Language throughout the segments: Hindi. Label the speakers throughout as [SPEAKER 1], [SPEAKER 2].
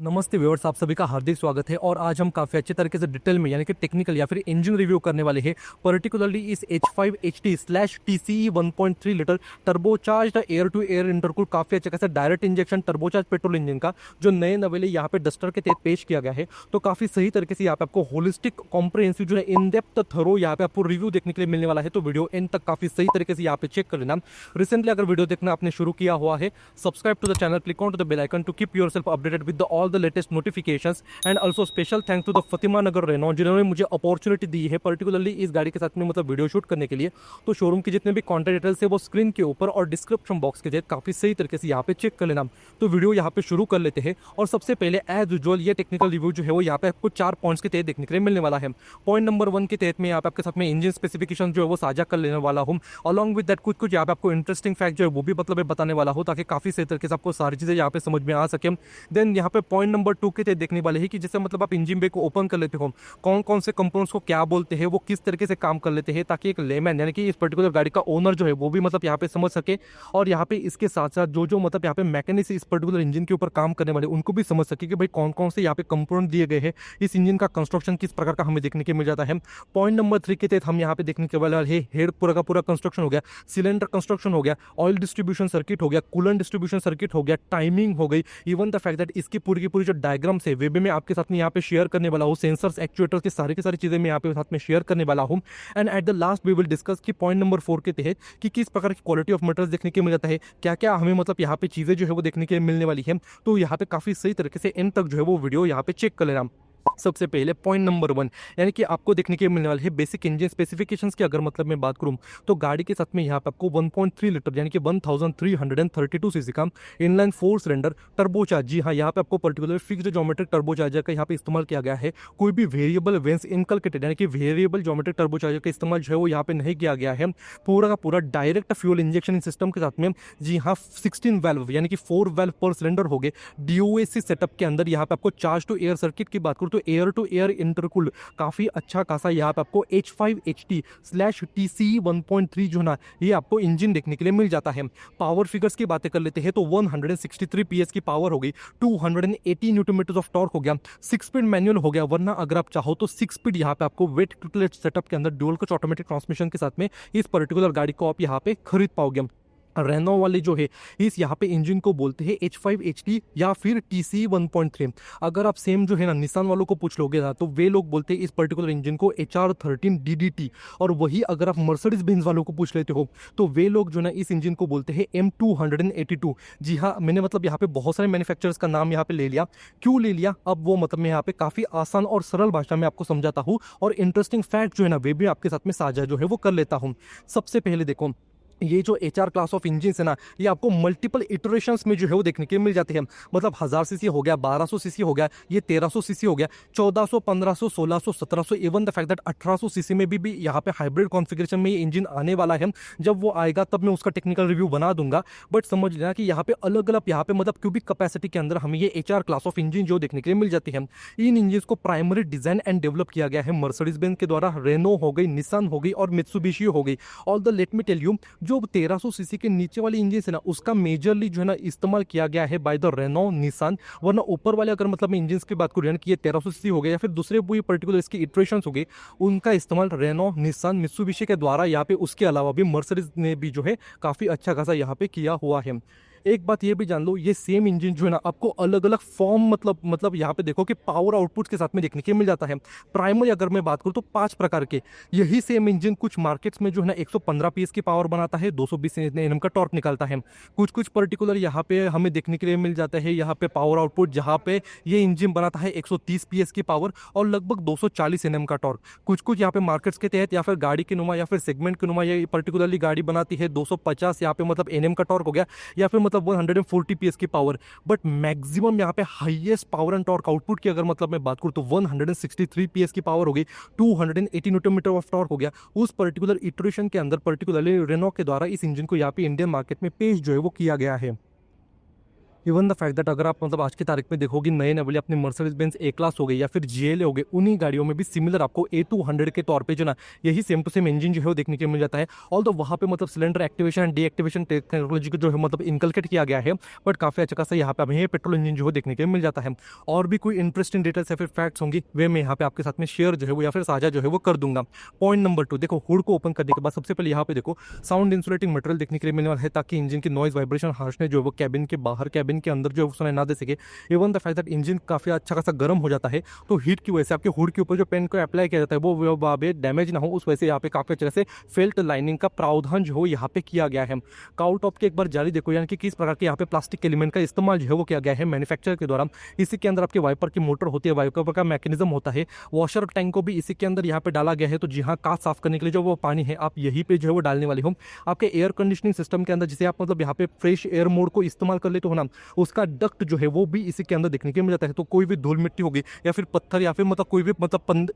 [SPEAKER 1] नमस्ते व्यूअर्स, आप सभी का हार्दिक स्वागत है। और आज हम काफ़ी अच्छे तरीके से डिटेल में यानी कि टेक्निकल या फिर इंजन रिव्यू करने वाले हैं, पर्टिकुलरली इस H5HT/TCE 1.3 litre turbocharged air to air intercool काफ़ी अच्छे खासा direct injection turbocharge petrol engine का जो नए नवेले यहाँ पे डस्टर के तहत पेश किया गया है। तो काफ़ी सही तरीके से यहाँ पे आपको होलिस्टिक कॉम्प्रिहेंसिव जो है इन डेप्थ थरो यहाँ पे आपको रिव्यू देखने के लिए मिलने वाला है। तो वीडियो एंड तक काफ़ी सही तरीके से यहाँ पे चेक कर लेना। रिसेंटली अगर वीडियो देखना आपने शुरू किया हुआ है, subscribe to the channel, click on to the bell icon to keep yourself updated with all the latest notifications and also special thanks to the Fatima Nagar Renault जिन्होंने मुझे अपॉर्चुनिटी दी है पर्टिकुलरली इस गाड़ी के साथ में मतलब वीडियो शूट करने के लिए। तो शोरूम की जितने भी कॉन्टैक्ट डिटेल्स है वो स्क्रीन के ऊपर और डिस्क्रिप्शन बॉक्स के तहत काफ़ी सही तरीके से यहाँ पे चेक कर लेना। तो वीडियो यहाँ पे शुरू कर लेते हैं और सबसे पहले एज यूजुअल ये टेक्निकल रिव्यू जो है वो यहाँ पे आपको 4 पॉइंट्स के तहत देखने के लिए मिलने वाला है। पॉइंट नंबर 1 के तहत में यहाँ पे आपके साथ में इंजन स्पेसिफिकेशन जो है वो साझा कर लेने वाला हूँ। अलॉन्ग विद दैट कुछ यहाँ पे आपको इंटरेस्टिंग फैक्ट जो है वो भी मतलब बताने वाला हूँ ताकि काफ़ी सही तरीके से आपको सारी चीज़ें यहाँ पे समझ में आ सके। देन यहाँ पे पॉइंट नंबर 2 के तहत देखने वाले हैं कि जैसे मतलब आप इंजन बे को ओपन कर लेते हो, कौन कौन से कंपोनेंट्स को क्या बोलते हैं, वो किस तरीके से काम कर लेते हैं, ताकि एक लेमैन यानी कि इस पर्टिकुलर गाड़ी का ओनर जो है वो भी मतलब यहाँ पे समझ सके। और यहाँ पे इसके साथ साथ जो मतलब यहाँ पे मैकेनिक्स इस पर्टिकुलर इंजन के ऊपर काम करने वाले उनको भी समझ सके कि भाई कौन कौन से यहाँ पे कंपोनेंट दिए गए हैं, इस इंजन का कंस्ट्रक्शन किस प्रकार का हमें देखने के मिल जाता है। पॉइंट नंबर 3 के तहत हम यहाँ पे देखने के वाले है हेड पूरा का पूरा कंस्ट्रक्शन हो गया, सिलेंडर कंस्ट्रक्शन हो गया, ऑयल डिस्ट्रीब्यूशन सर्किट हो गया, कूलेंट डिस्ट्रीब्यूशन सर्किट हो गया, टाइमिंग हो गई, इवन द फैक्ट दैट इसकी पूरी की पूरी जो डायग्राम्स है वे भी मैं आपके साथ में यहाँ पे शेयर करने वाला हूँ। सेंसर्स, एक्चुएटर्स की सारी चीजें मैं यहाँ पे साथ में शेयर करने वाला हूँ। And at the last we will discuss कि पॉइंट नंबर 4 के तहत कि किस प्रकार की क्वालिटी ऑफ मटेरियल देखने के मिल जाता है, क्या क्या हमें मतलब यहाँ पे चीजें जो है वो देखने के मिलने वाली है। तो यहाँ पे काफी सही तरीके से एंड तक जो है वो वीडियो यहाँ पे चेक कर लेना। सबसे पहले पॉइंट नंबर 1 यानी कि आपको देखने के मिलने वाले है बेसिक इंजन स्पेसिफिकेशंस की अगर मतलब मैं बात करूं तो गाड़ी के साथ में यहाँ पे आपको 1.3 लीटर यानी कि 1332 सीसी का इनलाइन 4 सिलेंडर टर्बोचार्ज, जी हाँ, यहाँ पे आपको पर्टिकुलर फिक्स्ड ज्योमेट्रिक टर्बोचार्जर का यहाँ पे इस्तेमाल किया गया है। कोई भी वेरिएबल वेंस इनकलकेटेड यानी कि वेरिएबल ज्योमेट्रिक टर्बोचार्जर का इस्तेमाल जो है वो यहाँ पे नहीं किया गया है। पूरा का पूरा डायरेक्ट फ्यूल इंजेक्शन सिस्टम के साथ में, जी हाँ, 16 वाल्व यानी कि 4 वाल्व पर सिलेंडर हो गए डीओएसी सेटअप के अंदर। यहाँ पे आपको चार्ज टू एयर सर्किट की बात करूँ तो एयर टू एयर इंटरकूल्ड काफी अच्छा खासा यहाँ पे आपको H5HT/TCE 1.3 जो ना ये आपको इंजन देखने के लिए मिल जाता है। पावर फिगर्स की बातें कर लेते हैं तो 163 PS की पावर हो गई, 280 न्यूटन मीटर ऑफ टॉर्क हो गया, 6 स्पीड मैनुअल हो गया, वरना अगर आप चाहो तो 6 स्पीड यहाँ पे आपको वेट क्लिक सेटअप के अंदर ड्यूल क्लच ऑटोमेटिक ट्रांसमिशन के साथ में इस पर्टिकुलर गाड़ी को आप यहाँ पे खरीद पाओगे। रेनो वाले जो है इस यहाँ पे इंजन को बोलते हैं H5HT या फिर TCE 1.3। अगर आप सेम जो है ना निसान वालों को पूछ लोगे ना तो वे लोग बोलते हैं इस पर्टिकुलर इंजन को HR13 DDT। और वही अगर आप मर्सिडीज बेंज वालों को पूछ लेते हो तो वे लोग जो ना इस इंजन को बोलते हैं M282। जी हाँ, मैंने मतलब यहाँ पे बहुत सारे मैन्युफैक्चरर्स का नाम यहाँ पे ले लिया। क्यों ले लिया अब वो मतलब मैं यहाँ पे काफ़ी आसान और सरल भाषा में आपको समझाता हूँ और इंटरेस्टिंग फैक्ट जो है ना वे भी आपके साथ में साझा जो है वो कर लेता हूँ। सबसे पहले देखो, ये जो HR क्लास ऑफ इंजन है ना ये आपको मल्टीपल इटरेशंस में जो है वो देखने के मिल जाते हैं। मतलब 1000 सीसी हो गया, 1200 सीसी हो गया, ये 1300 सीसी हो गया, 1400, 1500, 1600, 1700, even the fact that 1800 CC में भी यहाँ पे हाइब्रिड कॉन्फ़िगरेशन में ये इंजन आने वाला है। जब वो आएगा तब मैं उसका टेक्निकल रिव्यू बना दूंगा। बट समझ लेना कि यहाँ पे अलग अलग यहाँ पे मतलब क्यूबिक कैपेसिटी के अंदर हमें ये HR क्लास ऑफ इंजन जो देखने के लिए मिल जाती है। इन इंजन को प्राइमरी डिजाइन एंड डेवलप किया गया है मर्सिडीज बेंज के द्वारा, रेनो हो गई, निसान हो गई और मित्सुबिशी हो गई। All the let me tell you, जो 1300 सीसी के नीचे वाली इंजन है ना उसका मेजरली जो है ना इस्तेमाल किया गया है बाय द रेनो, निसान। वरना ऊपर वाले अगर मतलब मैं इंजन की बात करूँ यानी कि ये 1300 सीसी हो गया या फिर दूसरे कोई पर्टिकुलर इसकी इटरेशंस हो गई, उनका इस्तेमाल रेनो, निसान, मित्सुबिशी के द्वारा यहाँ पे उसके अलावा भी मर्सिडीज ने भी जो है काफ़ी अच्छा खासा यहाँ पे किया हुआ है। एक बात ये भी जान लो, ये सेम इंजन जो है ना आपको अलग अलग फॉर्म मतलब यहाँ पे देखो कि पावर आउटपुट के साथ में देखने के मिल जाता है। प्राइमरी अगर मैं बात करूँ तो 5 प्रकार के यही सेम इंजन कुछ मार्केट्स में जो है ना 115 PS की पावर बनाता है, 220 Nm का टॉर्क निकालता है। कुछ पर्टिकुलर यहाँ पे हमें देखने के लिए मिल जाता है यहाँ पे पावर आउटपुट जहाँ पे ये इंजन बनाता है 130 PS की पावर और लगभग 240 Nm का टॉर्क। कुछ यहाँ पे मार्केट्स के तहत या फिर गाड़ी के नुमा या फिर सेगमेंट के नुमा ये पर्टिकुलरली गाड़ी बनाती है 250 यहाँ पे मतलब Nm का टॉर्क हो गया या फिर मतलब 140 PS की पावर। बट मैक्सिमम यहाँ पे highest power and torque output की अगर मतलब मैं बात करूँ तो 163 PS की पावर हो गई, 280 न्यूटन मीटर ऑफ टॉर्क हो गया। उस पर्टिकुलर इटरेशन के अंदर पर्टिकुलरली रेनो के द्वारा इस इंजन को यहाँ पे इंडियन मार्केट में पेश जो है वो किया गया है। इवन द फैक्ट दैट अगर आप मतलब आज की तारीख में देखोगे नए वाली अपनी मर्सिडीज बेंज ए क्लास हो गई या फिर जीएलए हो गए, उन्हीं गाड़ियों में भी सिमिलर आपको A200 के तौर पे जो ना यही सेम टू सेम इंजन जो है वो देखने को मिल जाता है। ऑल तो वहाँ पे मतलब cylinder activation and deactivation technology को जो है मतलब इनकलकेट किया गया है, बट काफ़ी अच्छा खासा यहाँ पे हमें पेट्रोल इंजन जो है देखने को मिल जाता है। और भी कोई इंटरेस्टिंग डिटेल्स या फिर फैक्ट्स होंगी वे मैं यहाँ पे आपके साथ में शेयर जो है वो या फिर साझा जो है वो कर दूंगा। पॉइंट नंबर 2, देखो हुड को ओपन करने के बाद सबसे पहले यहाँ पे देखो साउंड इंसुलेटिंग मटेरियल देखने के लिए मिलने वाला है, ताकि इंजन की नॉइज वाइब्रेशन हार्शनेस जो है वो कैबिन के बाहर कैबिन के अंदर जो है वो सुनाई ना दे सके। Even the fact that engine काफ़ी अच्छा खासा गर्म हो जाता है, तो हीट की वजह से आपके हुड के ऊपर जो पेन को अप्लाई किया जाता है वो वहाँ पे डैमेज ना हो, उस वजह से यहाँ पे काफ़ी अच्छे से फेल्ट लाइनिंग का प्रावधान जो हो यहाँ पे किया गया है। काउ टॉप के एक बार जारी देखो, यानी कि किस प्रकार के यहाँ पे प्लास्टिक एलिमेंट का इस्तेमाल जो है वो किया गया है मैन्युफैक्चर के दौरान। इसी के अंदर आपके वाइपर की मोटर होती है, वाइपर का मैकेनिज्म होता है, वॉशर टैंक को भी इसी के अंदर यहाँ पे डाला गया है। तो जी हाँ, कार साफ करने के लिए जो वो पानी है आप यहीं पे जो है वो डालने वाले हो। आपके एयर कंडीशनिंग सिस्टम के अंदर जिसे आप मतलब यहाँ पे फ्रेश एयर मोड को इस्तेमाल कर लेते हो ना, उसका डक्ट जो है वो भी इसी के अंदर देखने को मिल जाता है। तो कोई भी धूल मिट्टी होगी या फिर पत्थर या फिर मतलब कोई भी मतलब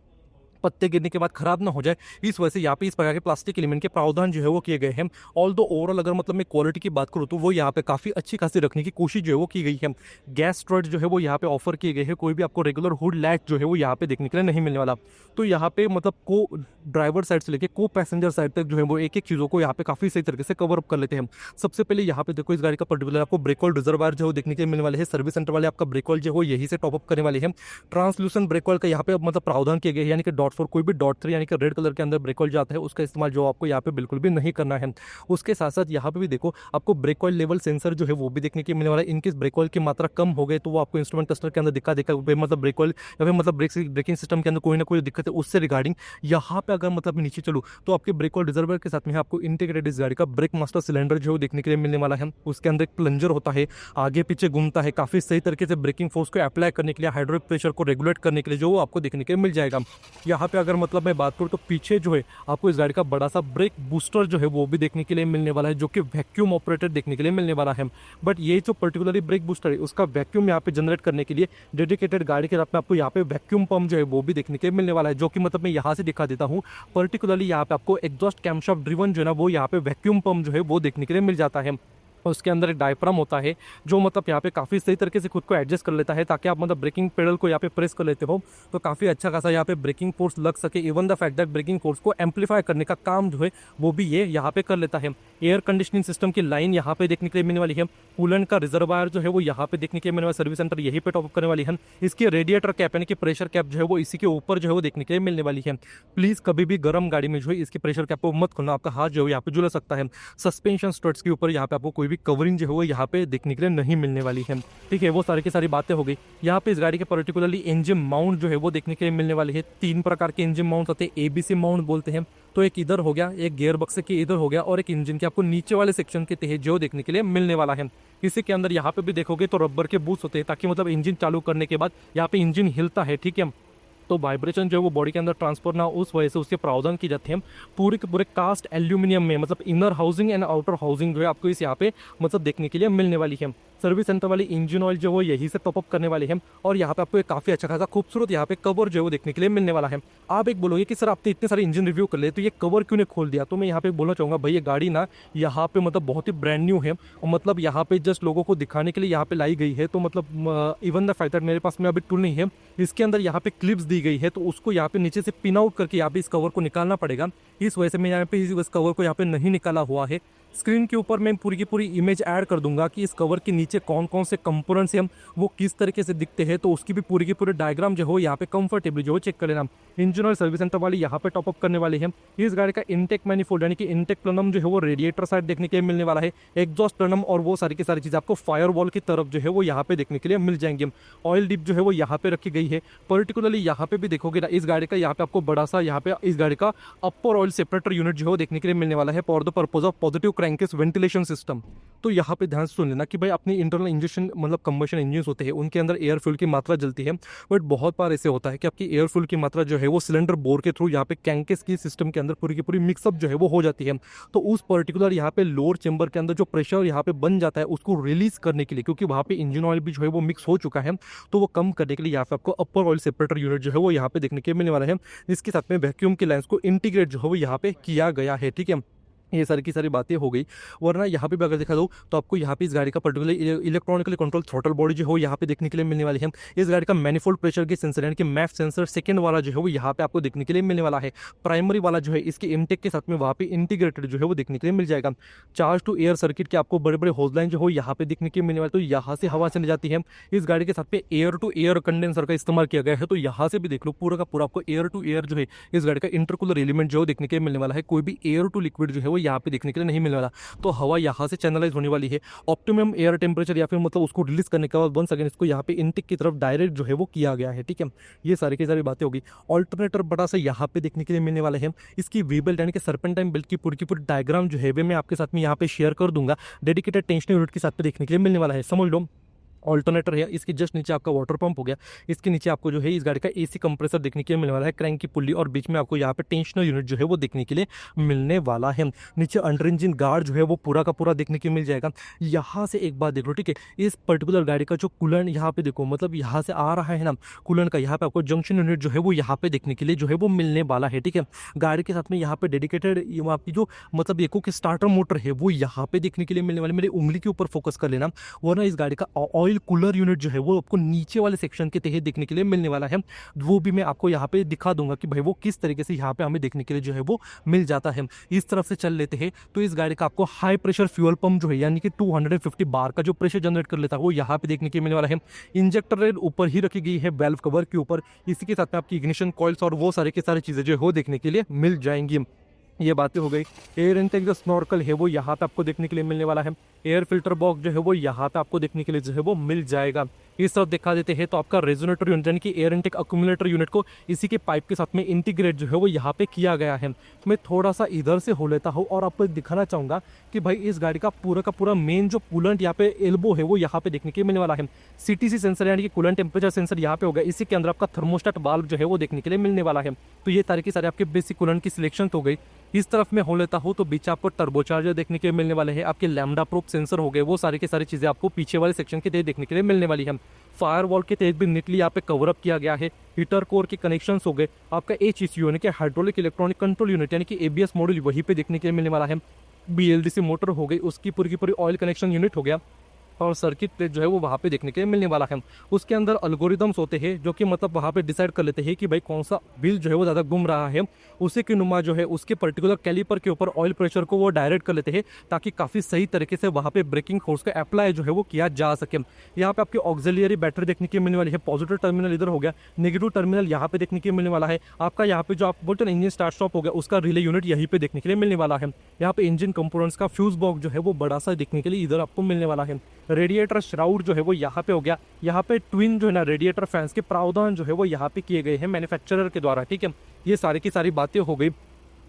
[SPEAKER 1] पत्ते गिरने के बाद खराब ना हो जाए, इस वजह से यहाँ पे इस प्रकार के प्लास्टिक एलिमेंट के प्रावधान जो है वो किए गए हैं। ऑल दो ओवरऑल अगर मतलब मैं क्वालिटी की बात करूँ तो वो यहाँ पे काफ़ी अच्छी खासी रखने की कोशिश जो है वो की गई है। गैस स्ट्रट जो है वो यहाँ पे ऑफर किए गए हैं, कोई भी आपको रेगुलर हुड लैच जो है वो यहाँ पे देखने के लिए नहीं मिलने वाला। तो यहाँ पे मतलब को ड्राइवर साइड से लेके को पैसेंजर साइड तक जो है वो एक एक चीज़ों को यहाँ पे काफ़ी सही तरीके से कवर अप कर लेते हैं। सबसे पहले यहाँ पे देखो इस गाड़ी का पर्टिकुलर आपको ब्रेक ऑयल रिजर्वायर जो है देखने के लिए मिलने वाले हैं। सर्विस सेंटर वाले आपका ब्रेक ऑयल जो है यही से टॉपअप करने वाले हैं। ट्रांसल्यूसेंट ब्रेक ऑयल का यहाँ पे मतलब प्रावधान किए गए हैं, यानी कि .4 कोई भी .3 यानी कि रेड कलर के अंदर ब्रेक ऑयल जाता है उसका इस्तेमाल जो आपको यहाँ पे बिल्कुल भी नहीं करना है। उसके साथ साथ यहाँ पे भी देखो आपको ब्रेक ऑयल लेवल सेंसर जो है वो भी देखने के मिलने वाला है। इनकेस ब्रेक ऑयल की मात्रा कम हो गई तो वो आपको इंस्ट्रूमेंट क्लस्टर के अंदर दिखा मतलब ब्रेक ऑयल या फिर मतलब ब्रेकिंग सिस्टम के अंदर कोई ना कोई दिक्कत है उससे रिगार्डिंग। यहाँ पे अगर मतलब नीचे चलो तो आपके ब्रेक ऑयल रिजर्वर के साथ में आपको इंटीग्रेटेड इस गाड़ी का ब्रेक मास्टर सिलेंडर जो देखने के लिए मिलने वाला है। उसके अंदर एक प्लंजर होता है, आगे पीछे घूमता है, काफी सही तरीके से ब्रेकिंग फोर्स को अप्लाई करने के लिए, हाइड्रोलिक प्रेशर को रेगुलेट करने के लिए जो आपको देखने के लिए मिल जाएगा। यहाँ पे अगर मतलब मैं बात करूँ तो पीछे जो है आपको इस गाड़ी का बड़ा सा ब्रेक बूस्टर जो है वो भी देखने के लिए मिलने वाला है, जो कि वैक्यूम ऑपरेटेड देखने के लिए मिलने वाला है। बट ये जो पर्टिकुलरली ब्रेक बूस्टर है उसका वैक्यूम यहाँ पे जनरेट करने के लिए डेडिकेटेड गाड़ी के साथ में आपको यहाँ पे वैक्यूम पंप जो है वो भी देखने के लिए मिलने वाला है, जो कि मतलब मैं यहाँ से दिखा देता हूँ। पर्टिकुलरली यहाँ पे आपको एग्जॉस्ट कैमशाफ्ट ड्रिवन जो है ना वो यहाँ पे वैक्यूम पंप जो है वो देखने के लिए मिल जाता है। उसके अंदर एक डायफ्राम होता है जो मतलब यहाँ पे काफ़ी सही तरीके से खुद को एडजस्ट कर लेता है, ताकि आप मतलब ब्रेकिंग पेडल को यहाँ पे प्रेस कर लेते हो तो काफ़ी अच्छा खासा यहाँ पे ब्रेकिंग फोर्स लग सके। Even the fact that braking force को एम्पलीफाई करने का काम जो है वो भी ये यहाँ पे कर लेता है। एयर कंडीशनिंग सिस्टम की लाइन यहाँ पे देखने के लिए मिलने वाली है। कूलेंट का रिजर्वायर जो है वो यहाँ पे देखने के लिए मिलने वाला, सर्विस सेंटर यहीं पे टॉपअप करने वाली है। इसकी रेडिएटर कैप यानी कि प्रेशर कैप जो है वो इसी के ऊपर जो है वो देखने के लिए मिलने वाली है। प्लीज़ कभी भी गर्म गाड़ी में जो है इसकी प्रेशर कैप को मत खोलना, आपका हाथ जो है यहाँ पे झुलस सकता है। सस्पेंशन स्ट्रट्स के ऊपर यहाँ पे आपको कोई भी कवरिंग जो है वो यहाँ पे देखने के लिए नहीं मिलने वाली है। ठीक है, वो सारी की सारी बातें हो गई। यहाँ पे इस गाड़ी के पर्टिकुलरली इंजन माउंट जो है वो देखने के लिए मिलने वाली है। 3 प्रकार के इंजन माउंट होते हैं, ABC माउंट बोलते हैं। तो एक इधर हो गया, एक गियर बक्से के इधर हो गया, और एक इंजन के आपको नीचे वाले सेक्शन के तहत जो देखने के लिए मिलने वाला है। इसी के अंदर यहाँ पे भी देखोगे तो रबर के बूट्स होते हैं, ताकि मतलब इंजन चालू करने के बाद यहाँ पे इंजन हिलता है, ठीक है, तो वाइब्रेशन जो है वो बॉडी के अंदर ट्रांसफर ना, उस वजह से उसके प्रावधान की जाते हैं। पूरे के पूरे कास्ट एल्यूमिनियम में मतलब inner housing and outer housing जो है आपको इस यहाँ पे मतलब देखने के लिए मिलने वाली है। सर्विस सेंटर वाली इंजन ऑयल जो वो यही से टॉपअप करने वाले हैं, और यहाँ पे आपको एक काफ़ी अच्छा खासा खूबसूरत यहाँ पे कवर जो है वो देखने के लिए मिलने वाला है। आप एक बोलोगे कि सर आपने इतने सारे इंजन रिव्यू कर लिए तो ये कवर क्यों नहीं खोल दिया, तो मैं यहाँ पे बोलना चाहूँगा भाई ये गाड़ी ना यहाँ पे मतलब बहुत ही ब्रांड न्यू है, और मतलब यहाँ पे जस्ट लोगों को दिखाने के लिए यहाँ पे लाई गई है। तो मतलब इवन द फैक्ट दैट मेरे पास में अभी टूल नहीं है, इसके अंदर यहाँ पे क्लिप्स दी गई है, तो उसको यहाँ पे नीचे से पिन आउट करके यहाँ पे इस कवर को निकालना पड़ेगा। इस वजह से मैं यहाँ पे इस कवर को यहाँ पे नहीं निकाला हुआ है। स्क्रीन के ऊपर मैं पूरी की पूरी इमेज ऐड कर दूंगा कि इस कवर के नीचे कौन कौन से कंपोनेंट्स हैं, वो किस तरीके से दिखते हैं, तो उसकी भी पूरी की पूरी डायग्राम जो हो यहाँ पे कंफर्टेबली जो चेक कर लेना। इंजन और सर्विस सेंटर वाली यहाँ पे टॉपअप करने वाले हैं। इस गाड़ी का इनटेक मैनिफोल्ड यानी कि इनटेक प्लनम जो है वो रेडिएटर साइड देखने के लिए मिलने वाला है, एग्जॉस्ट प्लनम और वो सारी की सारी चीज़ आपको फायर वॉल की तरफ जो है वो यहाँ पे देखने के लिए मिल जाएंगे। ऑयल डिप जो है वो यहाँ पे रखी गई है। पर्टिकुलरली यहाँ पे भी देखोगे ना, इस गाड़ी का यहाँ पे आपको बड़ा सा यहाँ पे इस गाड़ी का अपर ऑयल सेपरेटर यूनिट जो है देखने के लिए मिलने वाला है for the purpose of positive crankcase ventilation system. तो यहाँ पे ध्यान सुन लेना कि भाई अपने इंटरनल इंजेक्शन मतलब कंबशन इंजन होते हैं, उनके अंदर एयर फ्यूल की मात्रा जलती है, बट बहुत बार ऐसे होता है कि आपकी एयर फ्यूल की मात्रा जो है वो सिलेंडर बोर के थ्रू यहाँ पे कैंकेस की सिस्टम के अंदर पूरी की पूरी मिक्सअप जो है वो हो जाती है। तो उस पर्टिकुलर यहाँ पे लोअर चेंबर के अंदर जो प्रेशर यहाँ पे बन जाता है उसको रिलीज करने के लिए, क्योंकि वहाँ पे इंजन ऑयल भी जो है वो मिक्स हो चुका है, तो वो कम करने के लिए यहाँ पे आपको अपर ऑयल सेपरेटर यूनिट जो है वो यहाँ पे देखने के मिलने वाला है। इसके साथ में वैक्यूम की लाइन्स को इंटीग्रेट जो है वो यहाँ पे किया गया है, ठीक है। ये सारी की सारी बातें हो गई। वरना यहाँ पे भी अगर देखा जाओ तो आपको यहाँ पे इस गाड़ी का particular electronically control throttle body जो हो यहाँ पे देखने के लिए मिलने वाली है। इस गाड़ी का मैनिफोल्ड प्रेशर के सेंसर यानी कि मैफ सेंसर सेकंड वाला जो है वो यहाँ पे आपको देखने के लिए मिलने वाला है। प्राइमरी वाला जो है इसके इनटेक के साथ में वहाँ पे इंटीग्रेटेड जो है वो देखने के लिए मिल जाएगा। चार्ज टू एयर सर्किट के आपको बड़े बड़े होज लाइन जो हो यहाँ पे देखने के लिए मिलने वाले, तो यहाँ से हवा चली जाती है। इस गाड़ी के साथ में एयर टू एयर कंडेंसर का इस्तेमाल किया गया है, तो यहाँ से भी देख लो पूरा का पूरा आपको एयर टू एयर जो है इस गाड़ी का इंटरकूलर एलिमेंट जो देखने के लिए मिलने वाला है। कोई भी एयर टू लिक्विड जो है वो यहाँ पे देखने के लिए नहीं मिलने वाला, तो हवा यहाँ से चैनलाइज होने वाली है। ऑप्टिमम एयर टेम्परेचर या फिर मतलब उसको रिलीज करने के बाद वंस अगेन इसको यहाँ पे इनटेक की तरफ डायरेक्ट जो है वो किया गया है। ठीक है, ये सारी की सारी बातें होगी। ऑल्टरनेटर बड़ा सा यहाँ पे देखने के लिए मिलने वाले हैं। इसकी वी बेल्ट यानी कि सर्पेंटाइन बेल्ट की पूरी डायग्राम जो है वे मैं आपके साथ में यहाँ पे शेयर कर दूंगा। डेडिकेटेड टेंशन यूनिट के साथ पे देखने के लिए मिलने वाला है, समझ लो। ऑल्टरनेटर है, इसके जस्ट नीचे आपका वाटर पंप हो गया। इसके नीचे आपको जो है इस गाड़ी का एसी कंप्रेसर देखने के लिए मिलने वाला है, क्रैंक की पुल्ली, और बीच में आपको यहाँ पे टेंशनर यूनिट जो है वो देखने के लिए मिलने वाला है। नीचे अंडर इंजन गार्ड जो है वो पूरा का पूरा देखने के मिल जाएगा। यहाँ से एक बात देख लो, ठीक है, इस पर्टिकुलर गाड़ी का जो कूलेंट यहाँ पे देखो, मतलब यहाँ से आ रहा है ना कूलेंट का, यहाँ पे आपको जंक्शन यूनिट जो है वो यहाँ पे देखने के लिए जो है वो मिलने वाला है। ठीक है, गाड़ी के साथ में यहाँ पे डेडिकेटेड आपकी जो मतलब देखो कि स्टार्टर मोटर है वो यहाँ पे देखने के लिए मिलने वाले। मेरी उंगली के ऊपर फोकस कर लेना, वरना इस गाड़ी का ऑयल कूलर यूनिट जो है वो आपको नीचे वाले सेक्शन के तहत देखने के लिए मिलने वाला है। वो भी मैं आपको यहाँ पे दिखा दूंगा कि भाई वो किस तरीके से यहाँ पे हमें देखने के लिए जो है वो मिल जाता है। इस तरफ से चल लेते हैं तो इस गाड़ी का आपको हाई प्रेशर फ्यूल पंप जो है यानी कि 250 बार का जो प्रेशर जनरेट कर लेता है वो यहाँ पे देखने के लिए मिलने वाला है। इंजेक्टर रेल ऊपर ही रखी गई है वेल्व कवर के ऊपर। इसी के साथ में आपकी इग्निशन कॉइल्स और वो सारी की सारी चीजें जो है वो देखने के लिए मिल जाएंगी। ये बातें हो गई। एयर इनटेक जो स्नॉर्कल है वो यहाँ पे आपको देखने के लिए मिलने वाला है। एयर फिल्टर बॉक्स जो है वो यहाँ पे आपको देखने के लिए जो है वो मिल जाएगा। इस तरफ दिखा देते हैं तो आपका रेजोनेटर यूनिट यानी कि एयर इनटेक अक्यूमुलेटर यूनिट को इसी के पाइप के साथ में इंटीग्रेट जो है वो यहाँ पे किया गया है। मैं थोड़ा सा इधर से हो लेता हूँ और आपको दिखाना चाहूँगा कि भाई इस गाड़ी का पूरा मेन जो कूलेंट यहाँ पे एल्बो है वो यहाँ पे देखने के लिए मिलने वाला है। CTC सेंसर यानी कि कूलेंट टेम्परेचर सेंसर यहाँ पे होगा। इसी के अंदर आपका थर्मोस्टेट वाल्व जो है वो देखने के लिए मिलने वाला है। तो ये सारे के सारे आपके बेसिक कूलेंट की सिलेक्शन हो गई। इस तरफ में हो लेता हूँ तो बीच आपको टर्बोचार्जर देखने के लिए मिलने वाले हैं। आपके लैम्डा प्रूफ सेंसर हो गए, वो सारी की सारी चीज़ें आपको पीछे वाले सेक्शन के तहत देखने के लिए मिलने वाली है। फायरवॉल के तहत भी नीटली यहाँ पे कवर अप किया गया है। हीटर कोर के कनेक्शंस हो गए। आपका HECU यानी कि हाइड्रोलिक इलेक्ट्रॉनिक कंट्रोल यूनिट यानी कि ABS मॉड्यूल वहीं पे देखने के लिए मिलने वाला है। BLDC मोटर हो गई, उसकी पूरी की पूरी ऑयल कनेक्शन यूनिट हो गया, और सर्किट प्लेट जो है वो वहाँ पे देखने के लिए मिलने वाला है। उसके अंदर अल्गोरिदम्स होते हैं जो कि मतलब वहाँ पे डिसाइड कर लेते हैं कि भाई कौन सा व्हील जो है वो ज़्यादा घूम रहा है, उसी के नुमा जो है उसके पर्टिकुलर कैलिपर के ऊपर ऑयल प्रेशर को वो डायरेक्ट कर लेते हैं ताकि काफ़ी सही तरीके से वहाँ पे ब्रेकिंग फोर्स का अप्लाई जो है वो किया जा सके। यहाँ पे आपकी ऑक्सिलियरी बैटरी देखने के मिलने वाली है। पॉजिटिव टर्मिनल इधर हो गया, नेगेटिव टर्मिनल यहाँ पे देखने के मिलने वाला है। आपका यहाँ पे जो आप बोलते हैं इंजन स्टार्ट स्टॉप हो गया उसका रिले यूनिट यहीं पे देखने के लिए मिलने वाला है। यहाँ पे इंजन कंपोनेंट्स का फ्यूज बॉक्स जो है वो बड़ा सा देखने के लिए इधर आपको मिलने वाला है। रेडिएटर श्राउड जो है वो यहाँ पे हो गया। यहाँ पे ट्विन जो है ना रेडिएटर फैंस के प्रावधान जो है वो यहाँ पे किए गए हैं मैन्युफैक्चरर के द्वारा। ठीक है, ये सारी की सारी बातें हो गई।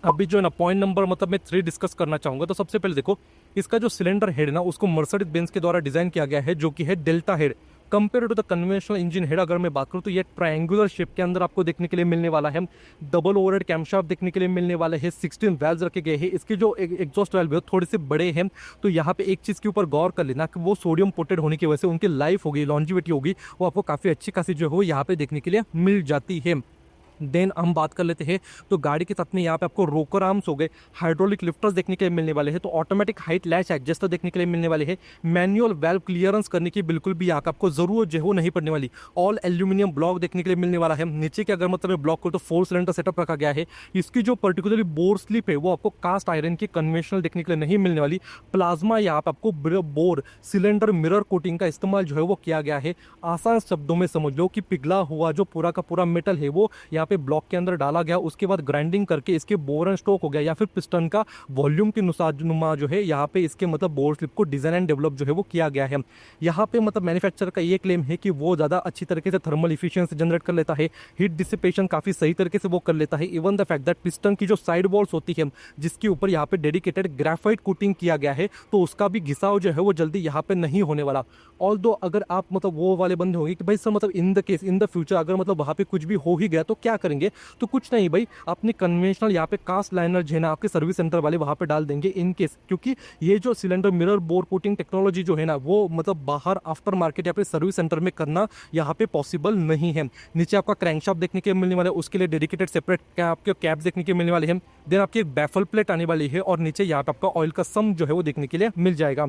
[SPEAKER 1] अभी जो है ना पॉइंट नंबर मतलब मैं 3 डिस्कस करना चाहूँगा। तो सबसे पहले देखो इसका जो सिलेंडर हेड ना उसको मर्सिडीज बेंज के द्वारा डिजाइन किया गया है जो कि है delta head. Compare to the conventional engine head अगर मैं बात करूँ तो ये ट्रायंगुलर शेप के अंदर आपको देखने के लिए मिलने वाला है। डबल ओवरहेड कैमशाफ्ट देखने के लिए मिलने वाले हैं। 16 वैल्व्स रखे गए हैं। इसके जो एग्जॉस्ट वाल्व है थोड़े से बड़े हैं। तो यहाँ पे एक चीज़ के ऊपर गौर कर लेना कि वो सोडियम कोटेड होने की वजह से उनकी लाइफ होगी, लॉन्जिविटी होगी, वो आपको काफ़ी अच्छी खासी जो है वो यहाँ पे देखने के लिए मिल जाती है। देन हम बात कर लेते हैं तो गाड़ी के साथ में यहाँ पे आपको रोकर आर्म्स हो गए, हाइड्रोलिक लिफ्टर्स देखने के लिए मिलने वाले हैं। तो ऑटोमेटिक हाइट लैच एडजस्टर देखने के लिए मिलने वाले हैं। मैनुअल वाल्व क्लियरेंस करने की बिल्कुल भी यहाँ आपको जरूरत जो है वो नहीं पड़ने वाली। ऑल एल्यूमिनियम ब्लॉक देखने के लिए मिलने वाला है। नीचे के अगर मतलब ब्लॉक को तो 4 सिलेंडर सेटअप रखा गया है। इसकी जो पर्टिकुलरली बोर स्लिप है वो आपको कास्ट आयरन की कन्वेंशनल देखने के लिए नहीं मिलने वाली। प्लाज्मा यहाँ पे आपको बोर सिलेंडर मिरर कोटिंग का इस्तेमाल जो है वो किया गया है। आसान शब्दों में समझ लो कि पिघला हुआ जो पूरा का पूरा मेटल है वो यहाँ पे ब्लॉक के अंदर डाला गया, उसके बाद ग्राइंडिंग करके इसके बोर एंड स्ट्रोक हो गया या फिर पिस्टन का वॉल्यूम के नुमा जो है यहाँ पे इसके मतलब बोर स्लिप को डिजाइन एंड डेवलप जो है वो किया गया है। यहाँ पे मतलब मैन्युफैक्चरर का ये क्लेम है कि वो ज़्यादा अच्छी तरीके से थर्मल इफिशियंसी जनरेट कर लेता है, हीट डिसिपेशन काफ़ी सही तरीके से वो कर लेता है। Even the fact that piston की जो साइड वॉल्स होती है जिसके ऊपर यहाँ पे डेडिकेटेड ग्रेफाइट कोटिंग किया गया है तो उसका भी घिसाव जो है वो जल्दी यहाँ पे नहीं होने वाला। ऑल दो अगर आप मतलब वो वाले बंदे होंगे कि भाई सर मतलब in the case in the future अगर मतलब वहाँ पे कुछ भी हो ही गया तो क्या करेंगे, तो कुछ नहीं भाई, अपने कन्वेंशनल यहाँ पे कास्ट लाइनर जो है ना आपके सर्विस सेंटर वाले वहाँ पे डाल देंगे इन केस, क्योंकि ये जो cylinder mirror bore coating technology जो है ना वो मतलब बाहर आफ्टर मार्केट या फिर सर्विस सेंटर में करना यहाँ पे पॉसिबल नहीं है। नीचे आपका क्रैंकशाफ्ट देखने के मिलने वाला है, उसके लिए डेडिकेटेड सेपरेट आपके कैप्स देखने के मिलने वाले हैं। देन आपकी एक बैफल प्लेट आने वाली है और नीचे यहाँ पे आपका ऑयल का सम जो है वो देखने के लिए मिल जाएगा।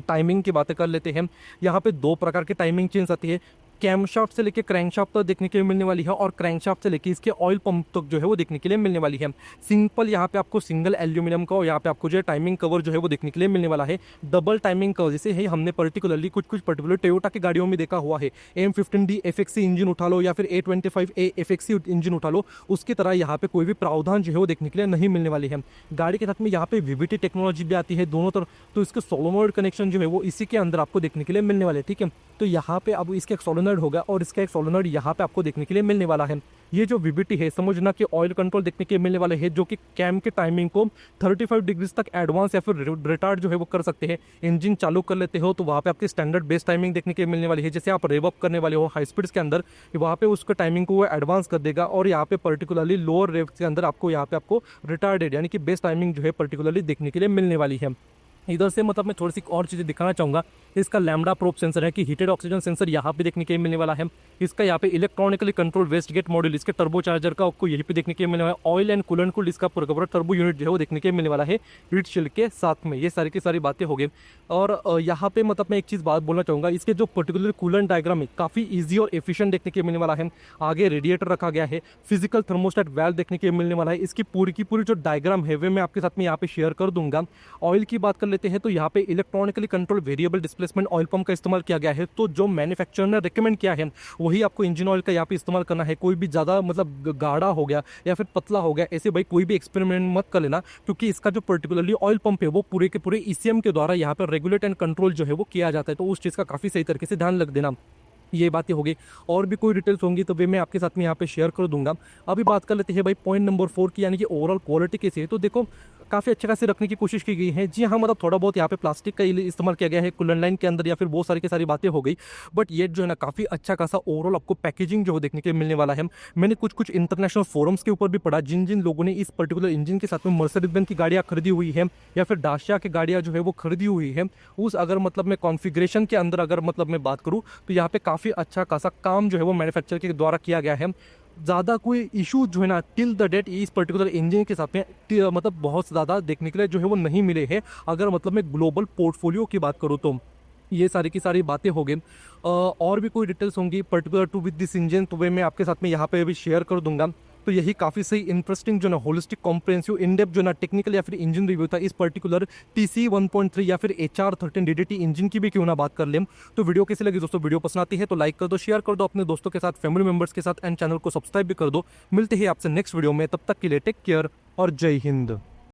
[SPEAKER 1] टाइमिंग की बातें कर लेते हैं। यहाँ पे दो प्रकार की टाइमिंग चेंज आती है, कैमशाफ्ट से लेके क्रैंकशाफ्ट तक देखने के लिए मिलने वाली है और क्रैंकशाफ्ट से लेके इसके ऑयल पंप तक जो है वो देखने के लिए मिलने वाली है। सिंपल यहाँ पे आपको सिंगल एल्यूमिनियम का और यहाँ पे आपको जो है टाइमिंग कवर जो है वो देखने के लिए मिलने वाला है। डबल टाइमिंग कवर जैसे है हमने पर्टिकुलरली कुछ पर्टिकुलर टोयोटा की गाड़ियों में देखा हुआ है, M15D FXC इंजन उठा लो या फिर A25A FXC इंजन उठा लो, उसकी तरह यहाँ पे कोई भी प्रावधान जो है वो देखने के लिए नहीं मिलने वाली है। गाड़ी के साथ में यहाँ पे VVT टेक्नोलॉजी भी आती है दोनों तरफ, तो इसके सोलोनॉइड कनेक्शन जो है वो इसी के अंदर आपको देखने के लिए मिलने वाले, ठीक है। तो यहाँ पे अब इसका एक सोलोनॉइड होगा और इसका एक सोलोनॉइड यहाँ पे आपको देखने के लिए मिलने वाला है। ये जो VVT है समझना कि ऑयल कंट्रोल देखने के मिलने वाले हैं, जो कि कैम के टाइमिंग को 35 डिग्रीज तक एडवांस या फिर रिटार्ड जो है वो कर सकते हैं। इंजन चालू कर लेते हो तो वहाँ पे आपकी स्टैंडर्ड बेस टाइमिंग देखने के मिलने वाली है, जैसे आप रेव अप करने वाले हो हाई स्पीड्स के अंदर, वहाँ पे उसका टाइमिंग को वो एडवांस कर देगा और यहाँ पे पर्टिकुलरली लोअर रेव के अंदर आपको यहाँ पे आपको रिटार्डेड यानी कि बेस टाइमिंग जो है पर्टिकुलरली देखने के लिए मिलने वाली है। इधर से मतलब मैं थोड़ी सी और चीज़ें दिखाना चाहूँगा। इसका लैम्डा प्रोब सेंसर है कि हीटेड ऑक्सीजन सेंसर यहाँ पे देखने के मिलने वाला है। इसका यहाँ पे electronically control waste gate module, इसके टर्बो चार्जर का आपको यहीं पे देखने के मिलने वाला है। ऑयल एंड कूलेंट कूल्ड इसका पूरा टर्बो यूनिट जो है वो देखने के मिलने वाला है हीट शील्ड के साथ में। ये सारी की सारी बातें हो गई। और यहाँ पे मतलब मैं एक चीज़ बात बोलना चाहूँगा, इसके जो पर्टिकुलर कूलेंट डायग्राम है काफ़ी ईजी और एफिशिएंट देखने के मिलने वाला है। आगे रेडिएटर रखा गया है, फिजिकल थर्मोस्टेट वाल्व देखने के मिलने वाला है। इसकी पूरी की पूरी जो डायग्राम है वे मैं आपके साथ में यहाँ पे शेयर कर दूंगा। ऑयल की बात कर लेते हैं तो यहाँ पे electronically control variable displacement oil pump का इस्तेमाल किया गया है। तो जो मैन्युफैक्चरर ने रिकमेंड किया है वही आपको इंजन ऑयल का यहाँ पे इस्तेमाल करना है। कोई भी ज़्यादा मतलब गाढ़ा हो गया या फिर पतला हो गया ऐसे भाई कोई भी एक्सपेरिमेंट मत कर लेना, क्योंकि इसका जो पर्टिकुलरली ऑयल पंप है वो पूरे के पूरे ECM के द्वारा यहाँ पर रेगुलेट एंड कंट्रोल जो है वो किया जाता है। तो उस चीज़ का काफ़ी सही तरीके से ध्यान रख देना। ये बातें हो गई, और भी कोई डिटेल्स होंगी तो वे मैं आपके साथ में यहाँ पे शेयर कर दूंगा। अभी बात कर लेते हैं भाई पॉइंट नंबर 4 की, यानी कि ओवरऑल क्वालिटी कैसी है। तो देखो काफ़ी अच्छे खासे रखने की कोशिश की गई है। जी हाँ, मतलब थोड़ा बहुत यहाँ पे प्लास्टिक का इस्तेमाल किया गया है कूलेंट लाइन के अंदर या फिर वो सारी की सारी बातें हो गई, बट ये जो है ना काफ़ी अच्छा खासा ओवरऑल आपको पैकेजिंग जो देखने के मिलने वाला है। मैंने कुछ इंटरनेशनल फोरम्स के ऊपर भी पढ़ा, जिन जिन लोगों ने इस पर्टिकुलर इंजन के साथ में मर्सिडीज बेंज की गाड़ियाँ खरीदी हुई है या फिर डाशिया की गाड़ियाँ जो है वो खरीदी हुई है, उस अगर मतलब मैं कॉन्फ़िगरेशन के अंदर अगर मतलब मैं बात करूँ तो यहाँ पे काफ़ी अच्छा खासा काम जो है वो मैन्युफैक्चर के द्वारा किया गया है। ज़्यादा कोई इशू जो है ना टिल द डेट इस पर्टिकुलर इंजन के साथ में मतलब बहुत ज़्यादा देखने के लिए जो है वो नहीं मिले हैं। अगर मतलब मैं ग्लोबल पोर्टफोलियो की बात करूँ तो ये सारी की सारी बातें हो गई। और भी कोई डिटेल्स होंगी particular to with this engine तो वे मैं आपके साथ में यहाँ पे भी शेयर कर दूंगा। तो यही काफ़ी सही इंटरेस्टिंग जो ना होलिस्टिक कॉम्प्रिहेंसिव इन डेप्थ जो ना टेक्निकल या फिर इंजन रिव्यू था इस पर्टिकुलर TCE 1.3 या फिर HR13 DDT इंजन की भी क्यों ना बात कर लें। तो वीडियो कैसी लगी दोस्तों, वीडियो पसंद आती है तो लाइक कर दो, शेयर कर दो अपने दोस्तों के साथ, फैमिली मेंबर्स के साथ, एंड चैनल को सब्सक्राइब भी कर दो। मिलते हैं आपसे नेक्स्ट वीडियो में, तब तक के लिए टेक केयर और जय हिंद।